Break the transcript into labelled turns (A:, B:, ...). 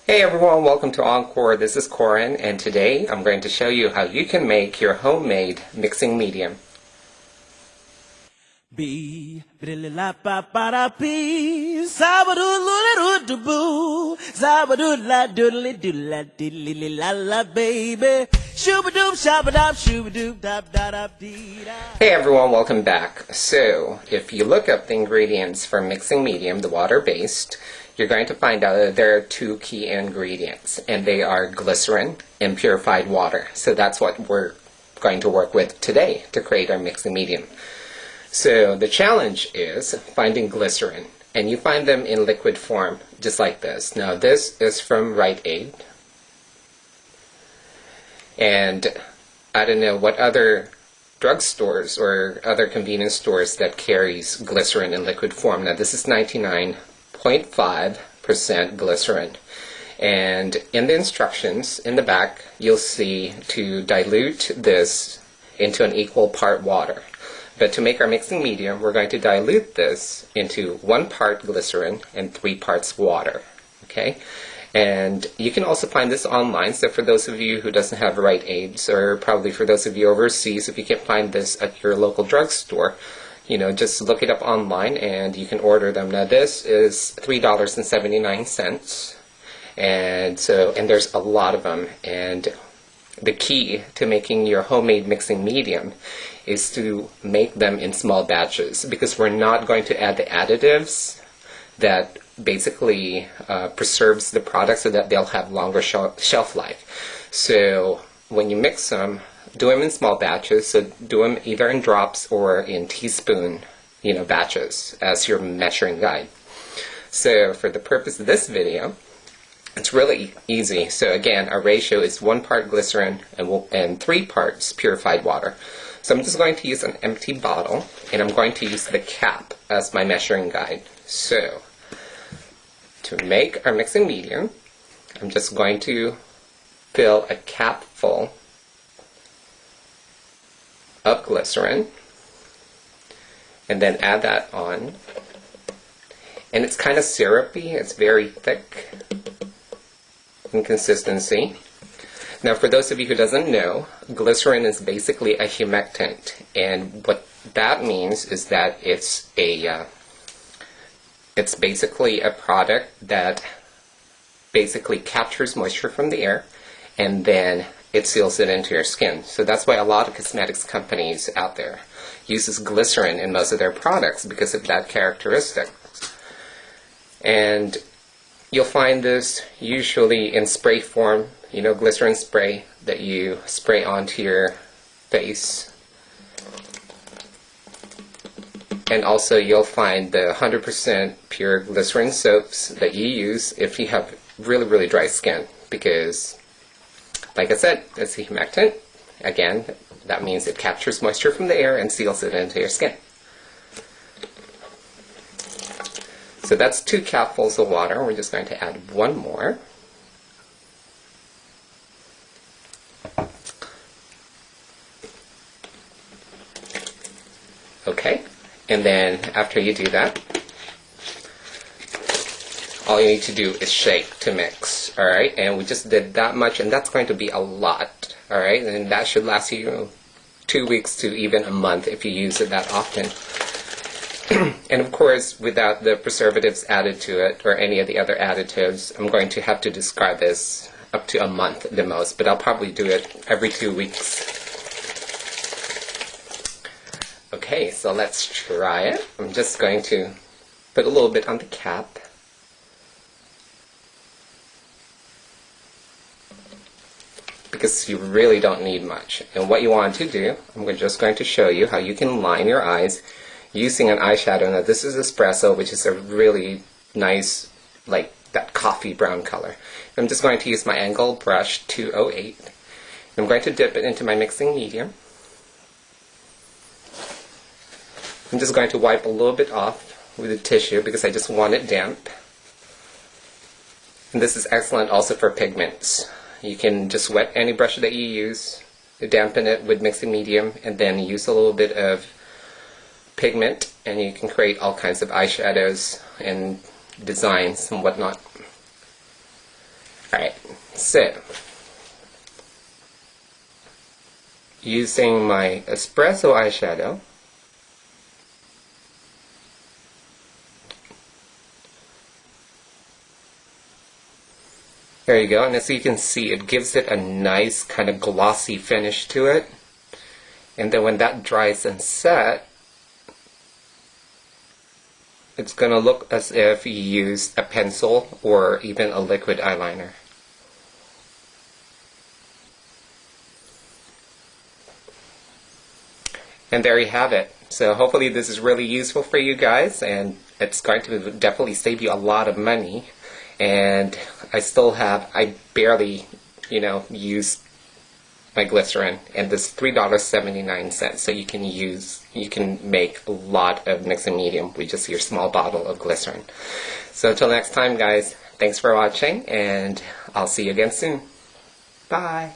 A: Hey everyone, welcome to Encore. This is Corin, and today I'm going to show you how you can make your homemade mixing medium.
B: B la ba ba da bee sabadoo loo doo boo sabadoo la doodly doodla diddly la la baby shoobadoop shabadoop shoobadoop dop da da dee da.
A: Hey everyone, welcome back. So, if you look up the ingredients for mixing medium, the water-based, you're going to find out that there are two key ingredients, and they are glycerin and purified water. So that's what we're going to work with today to create our mixing medium. So the challenge is finding glycerin, and you find them in liquid form, just like this. Now this is from Rite Aid, and I don't know what other drugstores or other convenience stores that carries glycerin in liquid form. Now this is 99.5% glycerin, and in the instructions in the back you'll see to dilute this into an equal part water. But to make our mixing medium, we're going to dilute this into 1 part glycerin and 3 parts water. Okay? And you can also find this online, so for those of you who doesn't have Rite Aids, or probably for those of you overseas, if you can't find this at your local drugstore, you know, just look it up online and you can order them. Now this is $3.79, and there's a lot of them, and the key to making your homemade mixing medium is to make them in small batches, because we're not going to add the additives that basically preserves the product so that they'll have longer shelf life. So when you mix them, do them in small batches, so do them either in drops or in teaspoon, batches as your measuring guide. So for the purpose of this video, it's really easy. So again, our ratio is 1 part glycerin and 3 parts purified water. So I'm just going to use an empty bottle, and I'm going to use the cap as my measuring guide. So to make our mixing medium, I'm just going to fill a cap full of glycerin and then add that on. And it's kind of syrupy, it's very thick in consistency. Now for those of you who doesn't know, glycerin is basically a humectant, and what that means is that it's basically a product that basically captures moisture from the air and then it seals it into your skin. So that's why a lot of cosmetics companies out there uses glycerin in most of their products, because of that characteristic. And you'll find this usually in spray form, glycerin spray that you spray onto your face. And also you'll find the 100% pure glycerin soaps that you use if you have really, really dry skin, because, like I said, it's a humectant. Again, that means it captures moisture from the air and seals it into your skin. So that's 2 capfuls of water. We're just going to add 1 more. Okay, and then after you do that, all you need to do is shake to mix. Alright, and we just did that much, and that's going to be a lot. Alright, and that should last you 2 weeks to even a month if you use it that often. And of course, without the preservatives added to it or any of the other additives, I'm going to have to describe this up to a month the most, but I'll probably do it every 2 weeks. Okay, so let's try it. I'm just going to put a little bit on the cap. Because you really don't need much. And what you want to do, I'm just going to show you how you can line your eyes using an eyeshadow. Now this is espresso, which is a really nice, like that coffee brown color. I'm just going to use my angled brush 208. I'm going to dip it into my mixing medium. I'm just going to wipe a little bit off with a tissue because I just want it damp. And this is excellent also for pigments. You can just wet any brush that you use, dampen it with mixing medium, and then use a little bit of pigment, and you can create all kinds of eyeshadows and designs and whatnot. Alright, so using my espresso eyeshadow, there you go, and as you can see, it gives it a nice kind of glossy finish to it. And then when that dries and set, it's going to look as if you used a pencil or even a liquid eyeliner. And there you have it. So hopefully this is really useful for you guys, and it's going to definitely save you a lot of money. And I barely, use my glycerin, and this $3.79. So you can make a lot of mixing medium with just your small bottle of glycerin. So until next time, guys, thanks for watching, and I'll see you again soon. Bye.